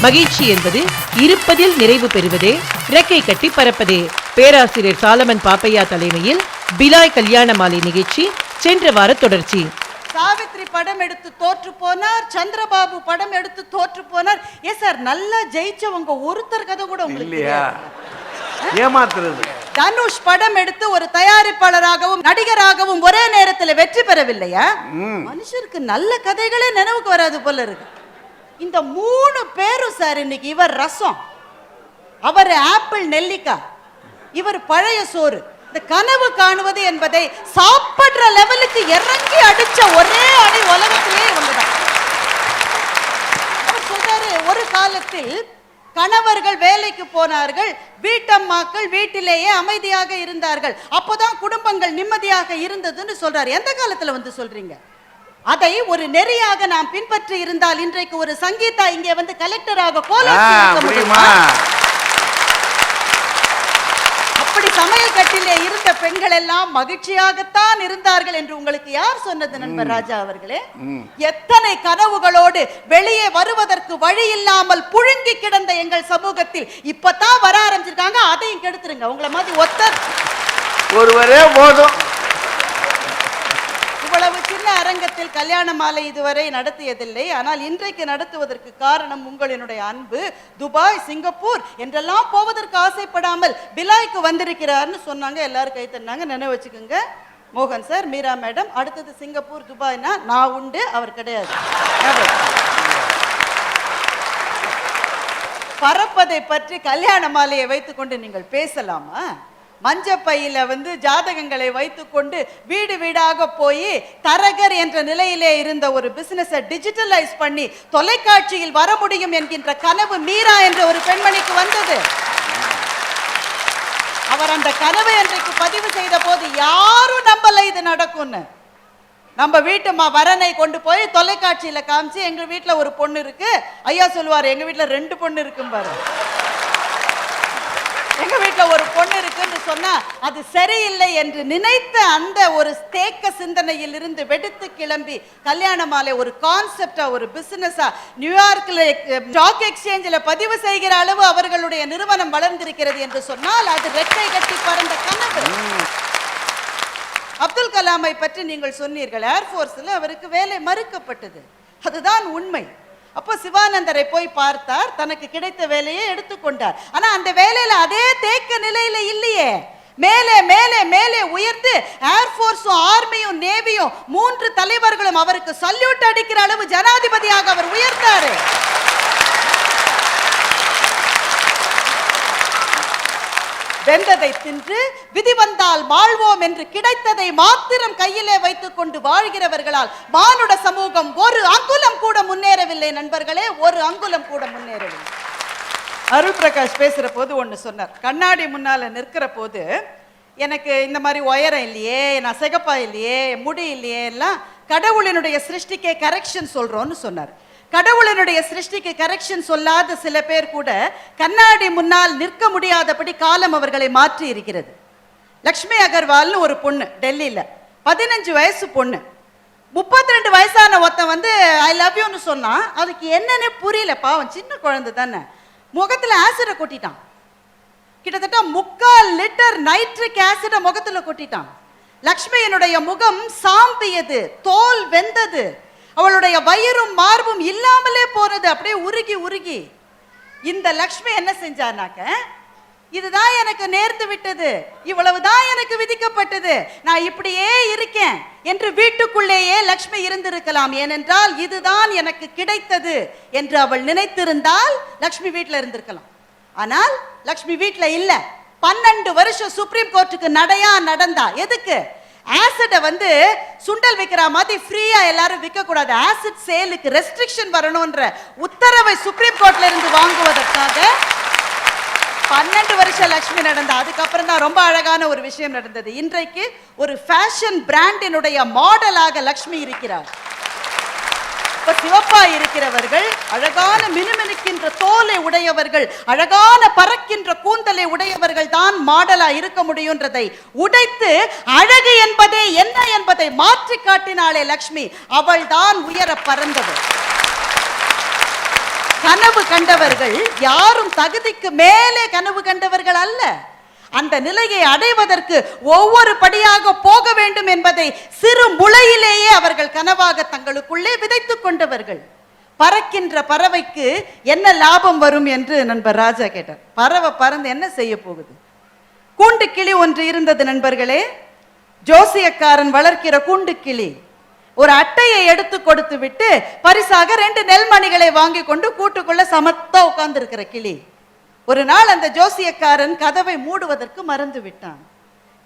மகிழ்ச்சி என்பது இருப்பதில் நிறைவு பெறுவதே, இறக்கை கட்டி பறப்பதே. பேராசிரியர் சாலமன் பாப்பையா தலைமையில் பிலாய் கல்யாண மாலை நிகழ்ச்சி சென்ற வார தொடர்ச்சி. சாவித்ரி படம் எடுத்து தோற்று போனார், சந்திரபாபு படம் எடுத்து தோற்று போனார். ஏ சார், நல்லா ஜெயிச்சவங்க ஒருத்தர் கதை கூட உங்களுக்கு ஏமாத்துறது. தனுஷ் படம் எடுத்து ஒரு தயாரிப்பாளராகவும் நடிகராகவும் ஒரே நேரத்தில் வெற்றி பெறவில்லையா? மனுஷருக்கு நல்ல கதைகளே நினைவுக்கு வராது போல இருக்கு. இந்த 3 பேரும் சார் இன்னைக்கு இவர் ரசம், அவர் ஆப்பிள் நெல்லிக்காய், இவர் பழைய சோறு. இந்த கனவு காணுவது என்பதை சாப்பிடுற லெவலுக்கு இறங்கி அடிச்ச ஒரே அணி உலகத்திலே ஒன்றுதான். சொல்றாரு, ஒரு காலத்தில் கணவர்கள் வேலைக்கு போனார்கள், வீட்டம்மாக்கள் வீட்டிலேயே அமைதியாக இருந்தார்கள், அப்போதான் குடும்பங்கள் நிம்மதியாக இருந்ததுன்னு சொல்றாரு. எந்த காலத்துல வந்து சொல்றீங்க? அதை ஒரு நெறியாக நாம் பின்பற்றி இருந்தால் இன்றைக்கு ஒரு சங்கீதா இங்கே வந்து கலெக்டராக கோலாட்சி முடியுமா? அப்படி சமையல் கட்டிலே இருந்த பெண்கள் எல்லாம் மகிழ்ச்சியாகத்தான் இருந்தார்கள் என்று உங்களுக்கு யார் சொன்னது நண்பர் ராஜா அவர்களே? எத்தனை கனவுகளோடு வெளியே வருவதற்கு வழி இல்லாமல் புழுங்கி கிடந்த எங்கள் சமூகத்தில் இப்பதான் வர ஆரம்பிச்சிருக்காங்க. அதையும் கெடுத்துருங்க. உங்களை மாதிரி ஒருத்தர் ஒருவரே போதும். இவ்வளவு சின்ன அரங்கத்தில் கல்யாண மாலை இதுவரை நடத்தியதில்லை. ஆனால் இன்றைக்கு நடத்துவதற்கு காரணம் உங்களினுடைய அன்பு. துபாய், சிங்கப்பூர் என்றெல்லாம் போவதற்கு ஆசைப்படாமல் பிலாய்க்கு வந்திருக்கிறார்னு சொன்னாங்க. எல்லாரும் கை தன்னாங்க. நினைவு வச்சுக்கோங்க. மோகன் சார், மீரா மேடம், அடுத்தது சிங்கப்பூர், துபாய்னா நான் உண்டு, அவர் கிடையாது. பறப்பதை பற்றி கல்யாண மாலையை வைத்துக்கொண்டு நீங்கள் பேசலாமா? மஞ்சப்பையில வந்து ஜாதகங்களை வைத்துக்கொண்டு வீடு வீடாக போய் தரகர் என்ற நிலையிலே இருந்த ஒரு பிசினஸை டிஜிட்டலைஸ் பண்ணி தொலைக்காட்சியில் வர முடியும் என்கின்ற கனவு மீரா என்ற ஒரு பெண்மணிக்கு வந்தது. அவர் அந்த கனவை அன்றைக்கு பதிவு செய்த போது யாரும் நம்பல இது நடக்கும்னு. நம்ம வீட்டு வரனை கொண்டு போய் தொலைக்காட்சியில காமிச்சு, எங்க வீட்டுல ஒரு பொண்ணு இருக்கு, ஐயா சொல்லுவாரு எங்க வீட்டுல 2 பொண்ணு இருக்கும் பாரு, எங்க வீட்டுல ஒரு பொண்ணு இருக்குன்னு சொன்னா அது சரியில்லை என்று நினைத்த அந்த ஒரு தேக்க சிந்தனையில் இருந்து வெடித்து கிளம்பி கல்யாண மாலை ஒரு கான்செப்டா, ஒரு பிசினஸா நியூயார்க்ல ஸ்டாக் எக்ஸ்சேஞ்சில் பதிவு செய்கிற அளவு அவர்களுடைய நிறுவனம் வளர்ந்திருக்கிறது என்று சொன்னால் அது ரெக்கை கட்டி பறந்த கனவு. அப்துல் கலாமை பற்றி நீங்கள் சொன்னீர்கள், ஏர்போர்ஸ்ல அவருக்கு வேலை மறுக்கப்பட்டது. அதுதான் உண்மை. அப்போ சிவானந்தரை போய் பார்த்தார், தனக்கு கிடைத்த வேலையை எடுத்துக்கொண்டார். ஆனா அந்த வேலையில அதே தேக்க நிலையில இல்லையே, மேலே மேலே மேலே உயர்ந்து ஏர்போர்ஸும் ஆர்மியும் நேவியும் 3 தலைவர்களும் அவருக்கு சல்யூட் அடிக்கிற அளவு ஜனாதிபதியாக அவர் உயர்ந்தாரு. வெந்ததை தின்று விதி வந்தால் வாழ்வோம் என்று கிடைத்ததை மாத்திரம் கையிலே வைத்துக் கொண்டு வாழ்கிறவர்களால் மானுட சமூகம் ஒரு அங்குலம் கூட முன்னேறவில்லை நண்பர்களே, ஒரு அங்குலம் கூட முன்னேறவில்லை. அருள் பிரகாஷ் பேசுற போது ஒண்ணு சொன்னார். கண்ணாடி முன்னால நிற்கிற போது எனக்கு இந்த மாதிரி உயரம் இல்லையே, நான் சிகப்பா இல்லையே, முடி இல்லையே, எல்லாம் கடவுளினுடைய சிருஷ்டிக்கே கரெக்ஷன் சொல்றோம்னு சொன்னார். கடவுளினுடைய சிருஷ்டிக்கு கரெக்ஷன் சொல்லாத சில பேர் கூட கண்ணாடி முன்னால் நிற்க முடியாதபடி காலம் அவர்களை மாற்றி இருக்கிறது. லக்ஷ்மி அகர்வால்னு ஒரு பொண்ணு டெல்லியில, 15 வயசு பொண்ணு, 32 வயசான ஒருத்தன் வந்து ஐ லவ் யூன்னு சொன்னா அதுக்கு என்னன்னே புரியல. பாவம், சின்ன குழந்தை தானே. முகத்துல ஆசிட கொட்டிட்டான். கிட்டத்தட்ட 3/4 லிட்டர் நைட்ரிக் ஆசிட முகத்துல கொட்டிட்டான். லக்ஷ்மியினுடைய முகம் சாம்பியது, தோல் வெந்தது, அவளுடைய வயிறும் மார்பும் இல்லாமலே போனது, அப்படியே உருகி உருகி. இந்த லக்ஷ்மி என்ன செஞ்சானாக்க, இதுதான் எனக்கு நேர்ந்து விட்டது, இவ்வளவுதான் எனக்கு விதிக்கப்பட்டது, நான் இப்படியே இருக்கேன் என்று வீட்டுக்குள்ளேயே லக்ஷ்மி இருந்திருக்கலாம். ஏனென்றால் இதுதான் எனக்கு கிடைத்தது என்று அவள் நினைத்திருந்தால் லக்ஷ்மி வீட்டில் இருந்திருக்கலாம். ஆனால் லக்ஷ்மி வீட்டில் இல்ல. 12 வருஷம் சுப்ரீம் கோர்ட்டுக்கு நடையா நடந்தா. எதுக்கு? ஆசிட வந்து சுண்டல் விற்கிற மாதிரி ஃப்ரீயா எல்லாரும் விற்க கூடாது, ஆசிட் சேலுக்கு ரெஸ்ட்ரிக்ஷன் வரணும்ன்ற உத்தரவை சுப்ரீம் கோர்ட்ல இருந்து வாங்குவதற்காக 12 வருஷம் லக்ஷ்மி நடந்தா. அதுக்கப்புறம் தான் ரொம்ப அழகான ஒரு விஷயம் நடந்தது. இன்றைக்கு ஒரு ஃபேஷன் பிராண்டினுடைய மாடலாக லக்ஷ்மி இருக்கிறார். இப்ப சிவப்பா இருக்கிறவர்கள், அழகான மினுமினுக்கின்ற தோலை உடையவர்கள், அழகான பறக்கின்ற கூந்தலை உடையவர்கள் தான் மாடலா இருக்க முடியும்ன்றதை உடைத்து அழகு என்பதே என்ன என்பதை மாற்றி காட்டினாளே லக்ஷ்மி, அவள் தான் உயர பறந்தது. கனவு கண்டவர்கள் யாரும் தகுதிக்கு மேலே கனவு கண்டவர்கள் அல்ல. அந்த நிலையை அடைவதற்கு ஒவ்வொரு படியாக போக வேண்டும் என்பதை சிறு முளையிலேயே அவர்கள் கனவாக தங்களுக்குள்ளே விதைத்துக் கொண்டவர்கள். பறக்கின்ற பறவைக்கு என்ன லாபம் வரும் என்று நண்பர் ராஜா கேட்டார். பறவை பறந்து என்ன செய்ய போகுது? கூண்டு கிளி ஒன்று இருந்தது நண்பர்களே. ஜோசியக்காரன் வளர்க்கிற கூண்டு கிளி ஒரு அட்டையை எடுத்து கொடுத்து விட்டு பரிசாக 2 நெல்மணிகளை வாங்கி கொண்டு கூட்டுக்குள்ள சமத்தா உட்கார்ந்து இருக்கிற கிளி. ஒரு நாள் அந்த ஜோசியக்காரன் கதவை மூடுவதற்கு மறந்து விட்டான்.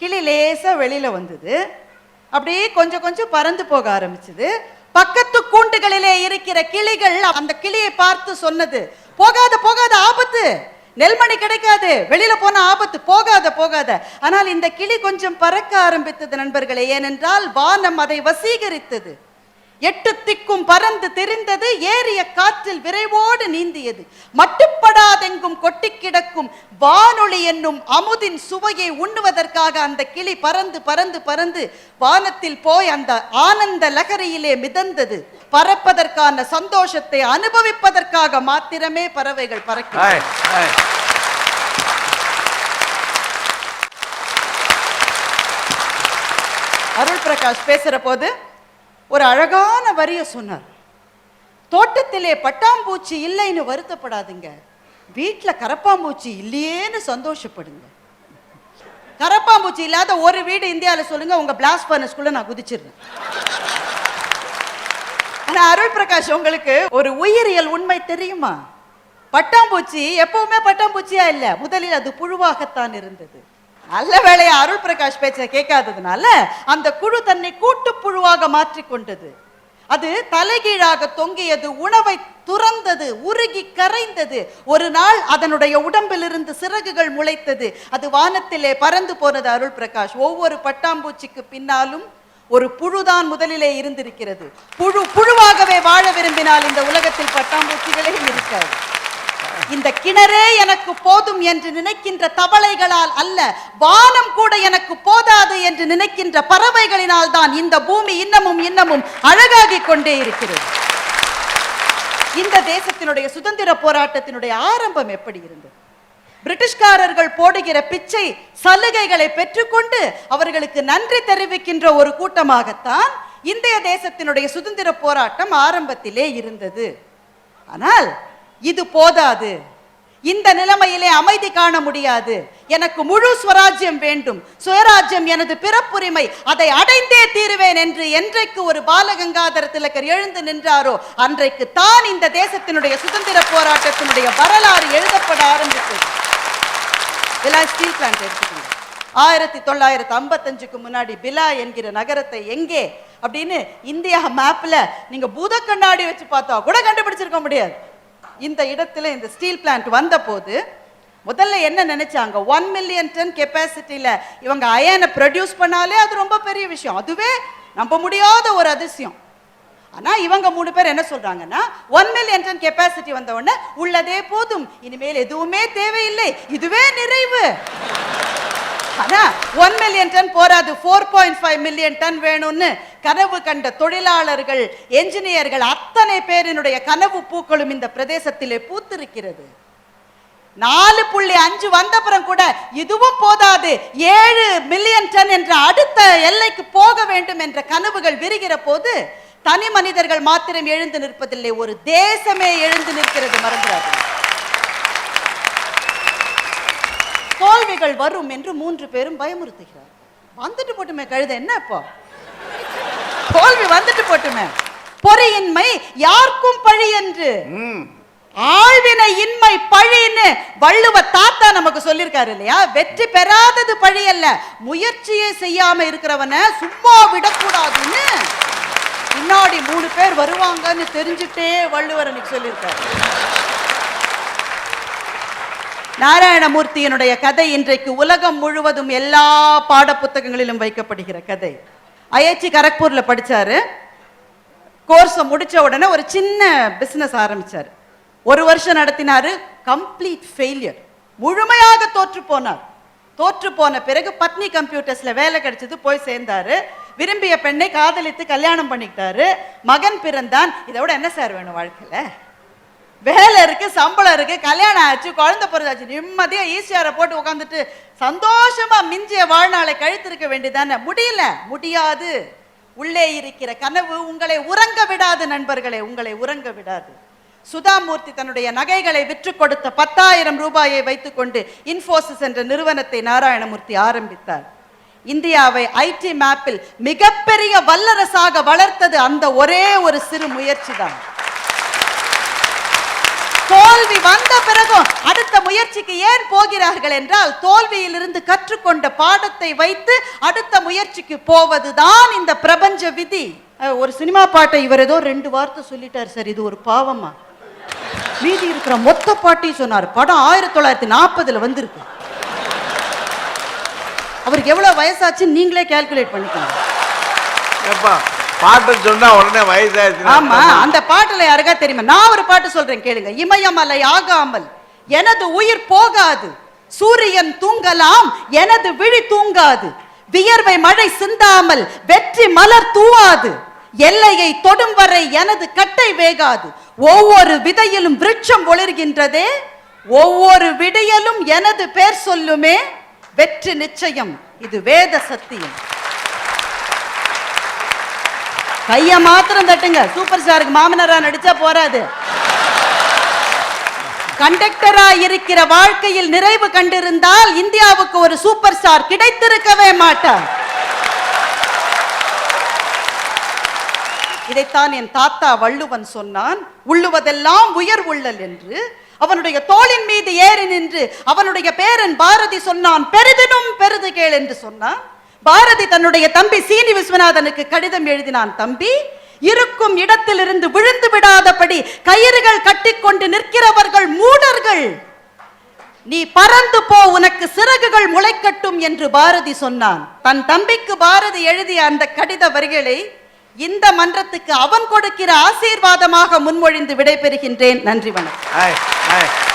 கிளி லேசா வெளியில வந்தது. அப்படியே கொஞ்சம் கொஞ்சம் பறந்து போக ஆரம்பிச்சது. பக்கத்து கூண்டுகளிலே இருக்கிற கிளிகள் அந்த கிளியை பார்த்து சொன்னது, போகாத போகாத, ஆபத்து, நெல்மணி கிடைக்காது, வெளியில போன ஆபத்து, போகாத போகாத. ஆனால் இந்த கிளி கொஞ்சம் பறக்க ஆரம்பித்தது நண்பர்களே. ஏனென்றால் வானம் அதை வசீகரித்தது. 8 திக்கும் பறந்து தெரிந்தது. ஏறிய காற்றில் விரைவோடு நீந்தியது. மட்டுப்படாதெங்கும் கொட்டி கிடக்கும் வானொலி என்னும் அமுதின் சுவையை உண்ணுவதற்காக அந்த கிளி பறந்து பறந்து பறந்து வானத்தில் போய் அந்த ஆனந்த லகரியிலே மிதந்தது. பறப்பதற்கான சந்தோஷத்தை அனுபவிப்பதற்காக மாத்திரமே பறவைகள் பறக்கிறது. அருள் பிரகாஷ் பேசுற போது ஒரு அழகான வரிய சொன்னார். தோட்டத்திலே பட்டாம்பூச்சி இல்லைன்னு வருத்தப்படாதுங்க, வீட்டுல கரப்பாம்பூச்சி இல்லையேன்னு சந்தோஷப்படுங்க. கரப்பாம்பூச்சி இல்லாத ஒரு வீடு இந்தியாவில் சொல்லுங்க, உங்க பிளாஸ்ட் ஃபர்னஸ்குள்ள நான் குதிச்சிருந்தேன். ஆனா அருள் பிரகாஷ், உங்களுக்கு ஒரு உயிரியல் உண்மை தெரியுமா? பட்டாம்பூச்சி எப்பவுமே பட்டாம்பூச்சியா இல்ல, முதலில் அது புழுவாகத்தான் இருந்தது. நல்ல வேளையா அருள் பிரகாஷ் பேச்ச கேட்காததுனால அந்த குழு தன்னை கூட்டு புழுவாக மாற்றிக்கொண்டது. அது தலைகீழாக தொங்கியது, உணவை துறந்தது, உருகி கரைந்தது. ஒரு நாள் அதனுடைய உடம்பிலிருந்து சிறகுகள் முளைத்தது. அது வானத்திலே பறந்து போனது. அருள் பிரகாஷ், ஒவ்வொரு பட்டாம்பூச்சிக்கு பின்னாலும் ஒரு புழுதான் முதலிலே இருந்திருக்கிறது. புழுவாகவே வாழ விரும்பினால் இந்த உலகத்தில் பட்டாம்பூச்சிகளே இருக்காது. இந்த கிணறே எனக்கு போதும் என்று நினைக்கின்ற தவளைகளால் அல்ல, வானம் கூட எனக்கு போதாது என்று நினைக்கின்ற பறவைகளினால் தான் இந்த பூமி இன்னமும் இன்னமும் அழகாகி கொண்டே இருக்கிறது. இந்த தேசத்தினுடைய சுதந்திர போராட்டத்தினுடைய ஆரம்பம் எப்படி இருந்தது? பிரிட்டிஷ்காரர்கள் போடுகிற பிச்சை சலுகைகளை பெற்றுக்கொண்டு அவர்களுக்கு நன்றி தெரிவிக்கின்ற ஒரு கூட்டமாகத்தான் இந்திய தேசத்தினுடைய சுதந்திர போராட்டம் ஆரம்பத்திலே இருந்தது. ஆனால் இது போதாது, இந்த நிலைமையிலே அமைதி காண முடியாது, எனக்கு முழு ஸ்வராஜ்யம் வேண்டும், சுயராஜ்யம் எனது பிறப்புரிமை, அதை அடைந்தே தீருவேன் என்று என்றைக்கு ஒரு பாலகங்காதர திலகர் எழுந்து நின்றாரோ அன்றைக்கு தான் இந்த தேசத்தினுடைய சுதந்திர போராட்டத்தினுடைய வரலாறு எழுதப்பட ஆரம்பித்தது. பிலாய் ஸ்டீல் பிளான்ட் எடுத்துக்கோங்க. 1955க்கு முன்னாடி பிலாய் என்கிற நகரத்தை எங்கே அப்படின்னு இந்தியா மேப்ல நீங்க பூத கண்ணாடி வச்சு பார்த்தா கூட கண்டுபிடிச்சிருக்க முடியாது. இந்த இடத்துல இந்த ஸ்டீல் பிளான்ட் வந்த போது முதல்ல என்ன நினைச்சாங்க? 1 மில்லியன் டன் கெப்பாசிட்டியில இவங்க அயனை ப்ரொடியூஸ் பண்ணாலே அது ரொம்ப பெரிய விஷயம், அதுவே நம்ப முடியாத ஒரு அதிசயம். ஆனா இவங்க 3 பேர் என்ன சொல்றாங்கன்னா, 1 மில்லியன் டன் கெப்பாசிட்டி வந்த உடனே உள்ளதே போதும், இனிமேல் எதுவுமே தேவையில்லை, இதுவே நிறைவு. ஆனா 1 மில்லியன் டன் போராது, 4.5 மில்லியன் டன் வேணும்னு கனவு கண்ட தொழிலாளர்கள், என்ஜினியர்கள் அத்தனை பேரினுடைய கனவு பூக்களும் இந்த பிரதேசத்திலே பூத்திருக்கிறது. 4.5 வந்தப்புறம் கூட இதுவும் போதாது, 7 மில்லியன் டன் என்ற அடுத்த எல்லைக்கு போக வேண்டும் என்ற கனவுகள் விரிகிற போது தனி மனிதர்கள் மாத்திரம் எழுந்து நிற்பதில்லை, ஒரு தேசமே எழுந்து நிற்கிறது. மறந்துடாது. தோல்விகள் வரும் என்று 3 பேரும் பயமுறுத்துகிறார். வந்துட்டு போட்டுமே கழுத, என்ன இப்போ தோல்வி வந்துட்டு போட்டுமே. பொறியின்மை யாருக்கும் பழி என்று, ஆழ்வினை இன்மை பழின்னு வள்ளுவ தாத்தா நமக்கு சொல்லியிருக்காரு இல்லையா? வெற்றி பெறாதது பழி அல்ல, முயற்சியே செய்யாம இருக்கிறவன சும்மா விடக்கூடாதுன்னு பின்னாடி 3 பேர் வருவாங்கன்னு தெரிஞ்சுட்டே வள்ளுவர் அன்னைக்கு சொல்லியிருக்காரு. நாராயணமூர்த்தியினுடைய கதை இன்றைக்கு உலகம் முழுவதும் எல்லா பாட புத்தகங்களிலும் வைக்கப்படுகிற கதை. ஐஐடி கரக்பூர்ல படிச்சாரு. கோர்ஸ் முடிச்ச உடனே ஒரு சின்ன பிசினஸ் ஆரம்பிச்சாரு. 1 வருஷம் நடத்தினாரு. கம்ப்ளீட் ஃபெயிலியர், முழுமையாக தோற்று போனார். தோற்று போன பிறகு பத்னி கம்ப்யூட்டர்ஸ்ல வேலை கிடைச்சது, போய் சேர்ந்தாரு. விரும்பிய பெண்ணை காதலித்து கல்யாணம் பண்ணிக்கிட்டாரு. மகன் பிறந்தான். இதை விட என்ன சார் வேணும் வாழ்க்கையில? வேலை இருக்கு, சம்பளம் இருக்கு, கல்யாணம் ஆச்சு, குழந்தை பிறந்தாச்சு, நிம்மதியா ஈஸியார போட்டு உட்காந்துட்டு சந்தோஷமா மிஞ்சிய வாழ்நாளை கழித்திருக்க வேண்டியதானே. முடியாது. உள்ளே இருக்கிற கனவு உங்களை உறங்க விடாது நண்பர்களே, உங்களை உறங்க விடாது. சுதாமூர்த்தி தன்னுடைய நகைகளை விற்று கொடுத்த 10,000 ரூபாயை வைத்துக் கொண்டு இன்ஃபோசிஸ் என்ற நிறுவனத்தை நாராயணமூர்த்தி ஆரம்பித்தார். இந்தியாவை ஐடி மேப்பில் மிகப்பெரிய வல்லரசாக வளர்த்தது அந்த ஒரே ஒரு சிறு முயற்சி தான். தோல்வி வந்த பிறகும் அடுத்த முயற்சிக்கு ஏன் போகிறார்கள் என்றால், தோல்வியிலிருந்து கற்றுக்கொண்ட பாடத்தை வைத்து அடுத்த முயற்சிக்கு போவதுதான் இந்த பிரபஞ்ச விதி. ஒரு சினிமா பாட்டை இவர் ஏதோ 2 வார்த்தை சொல்லிட்டார் சார், இது ஒரு பாவமா? மீதி இருக்கிற மொத்த பாட்டையும் சொன்னார். படம் 1940 வந்திருக்கு. அவருக்கு எவ்வளவு வயசாச்சு நீங்களே கால்குலேட் பண்ணிக்கோங்க. பாட்டு சொன்னா உடனே வயசாச்சு. ஆமா, அந்த பாட்டுல யாருக்கா தெரியுமா? நான் ஒரு பாட்டு சொல்றேன் கேளுங்க. இமயமலை ஆகாமல் எனது உயிர் போகாது, சூரியன் தூங்கலாம் எனது விழி தூங்காது, வியர்வை மழை சிந்தாமல் வெற்றி மலர் தூவாது, எல்லையை தொடும் வரை எனது கட்டை வேகாது, ஒவ்வொரு விதையிலும் விருட்சம் ஒளிர்கின்றதே, ஒவ்வொரு விடியலும் எனது பேர் சொல்லுமே, வெற்றி நிச்சயம், இது வேத சத்தியம். கைய மாத்திரம் தட்டுங்க. சூப்பர் ஸ்டாருக்கு மாமனரா நடிச்சா போராது. கண்டக்டரா இருக்கிற வாழ்க்கையில் நிறைவு கண்டிருந்தால் இந்தியாவுக்கு ஒரு சூப்பர் ஸ்டார் கிடைத்திருக்கவே மாட்டார். இதைத்தான் என் தாத்தா வள்ளுவன் சொன்னான். உள்ளுவதெல்லாம் உயர் உள்ளல் என்று. அவனுடைய தோளின் மீது ஏறி நின்று அவனுடைய பேரன் பாரதி சொன்னான், பெரிதினும் பெரிது கேள் என்று சொன்னான். பாரதி தன்னுடைய தம்பி சீனி விஸ்வநாதனுக்கு கடிதம் எழுதினான். தம்பி, இருக்கும் இடத்திலிருந்து விழுந்து விடாதபடி கயிறுகள் கட்டிக்கொண்டு நிற்கிறவர்கள் மூடர்கள், நீ பறந்து போ, உனக்கு சிறகுகள் முளைக்கட்டும் என்று பாரதி சொன்னான். தன் தம்பிக்கு பாரதி எழுதிய அந்த கடித வரிகளை இந்த மன்றத்துக்கு அவன் கொடுக்கிற ஆசீர்வாதமாக முன்மொழிந்து விடைபெறுகின்றேன். நன்றி, வணக்கம்.